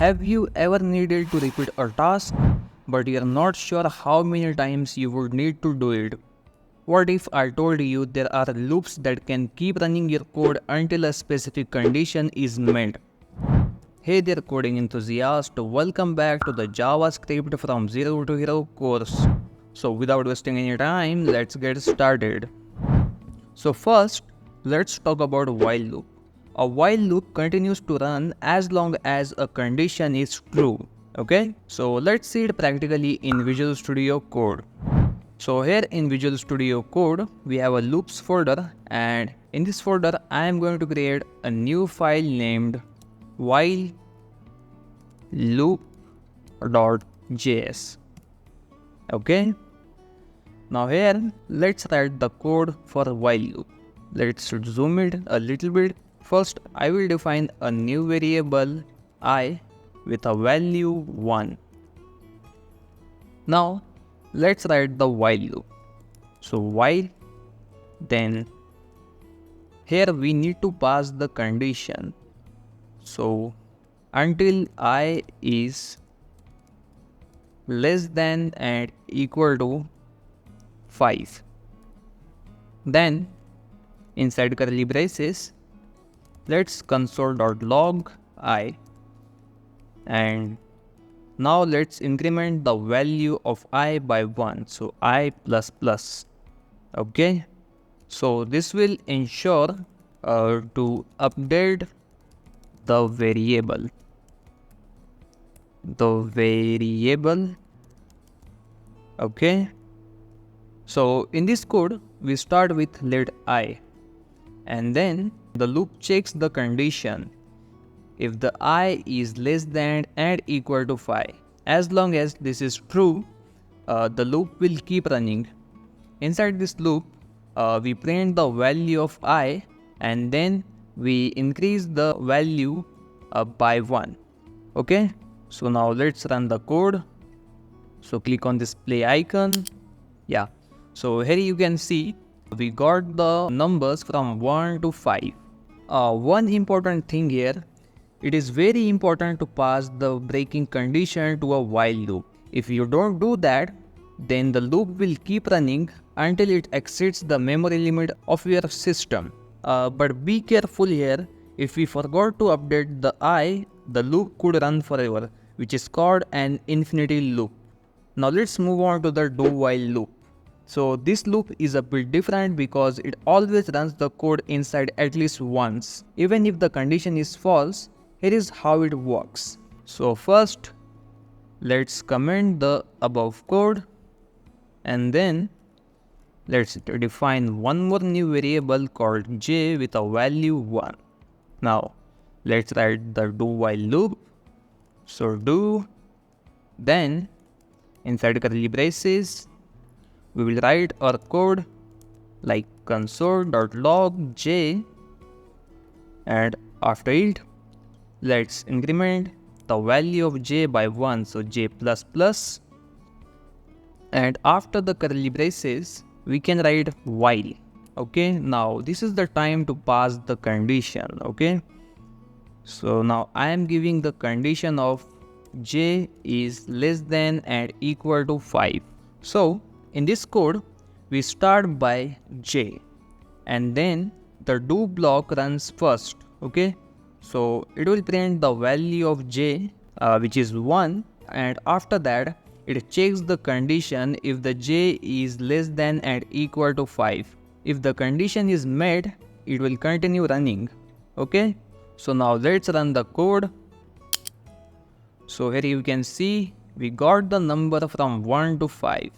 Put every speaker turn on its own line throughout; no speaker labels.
Have you ever needed to repeat a task, but you're not sure how many times you would need to do it? What if I told you there are loops that can keep running your code until a specific condition is met? Hey there coding enthusiast, welcome back to the JavaScript from Zero to Hero course. So without wasting any time, let's get started. So first, let's talk about while loop. A while loop continues to run as long as a condition is true. Okay, so let's see it practically in Visual Studio Code. So here in Visual Studio Code, we have a loops folder, and in this folder, I am going to create a new file named while loop.js. Okay, now here let's write the code for while loop. Let's zoom it a little bit. First, I will define a new variable I with a value 1. Now, let's write the while loop. So while, then here we need to pass the condition. So until I is less than and equal to 5. Then inside curly braces, let's console.log I, and now let's increment the value of I by 1, so I plus plus. Okay, so this will ensure to update the variable. Okay, so in this code we start with let I, and then the loop checks the condition. If the I is less than and equal to 5, as long as this is true, the loop will keep running. Inside this loop, we print the value of I, and then we increase the value by 1. Okay, so now let's run the code. So click on this play icon. Yeah, so here you can see we got the numbers from 1 to 5. One important thing here, it is very important to pass the breaking condition to a while loop. If you don't do that, then the loop will keep running until it exceeds the memory limit of your system. But be careful here, if we forgot to update the I, the loop could run forever, which is called an infinity loop. Now let's move on to the DoWhile loop. So this loop is a bit different because it always runs the code inside at least once. Even if the condition is false, here is how it works. So first, let's comment the above code, and then let's define one more new variable called j with a value 1. Now let's write the DoWhile loop. So do, then inside curly braces, we will write our code like console.log j, and after it, let's increment the value of j by 1, so j plus plus, and after the curly braces, we can write while. Okay, now this is the time to pass the condition. Okay, so now I am giving the condition of j is less than and equal to 5. So in this code, we start by j, and then the do block runs first. Okay, so it will print the value of j, which is 1, and after that it checks the condition if the j is less than and equal to 5. If the condition is met, it will continue running. Okay, so now let's run the code. So here you can see we got the number from 1 to 5.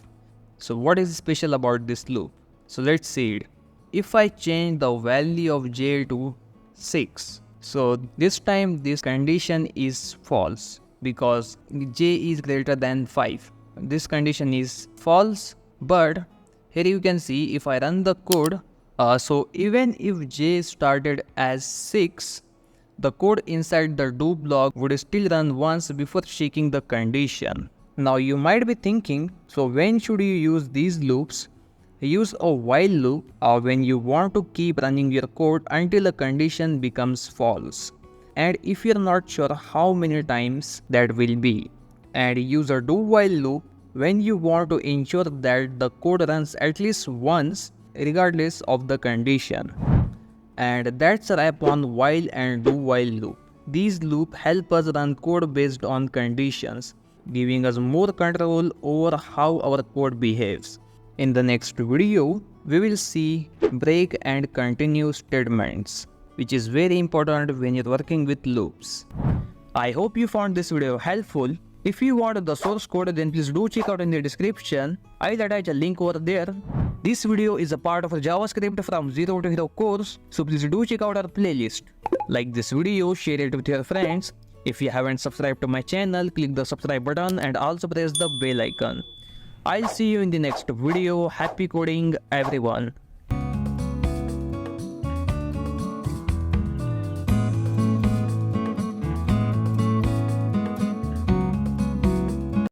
So what is special about this loop? So let's see it. If I change the value of j to 6, so this time this condition is false because j is greater than 5. This condition is false, but here you can see if I run the code, so even if j started as 6, the code inside the do block would still run once before checking the condition. Now you might be thinking, so when should you use these loops? Use a while loop when you want to keep running your code until a condition becomes false. and if you're not sure how many times that will be. And use a do-while loop when you want to ensure that the code runs at least once regardless of the condition. And that's a wrap on while and do-while loop. These loops help us run code based on conditions, giving us more control over how our code behaves. In the next video, we will see break and continue statements, which is very important when you're working with loops. I hope you found this video helpful. If you want the source code, then please do check out in the description. I'll attach a link over there. This video is a part of a JavaScript from Zero to Hero course, so please do check out our playlist. Like this video, share it with your friends. If you haven't subscribed to my channel, click the subscribe button and also press the bell icon. I'll see you in the next video. Happy coding, everyone.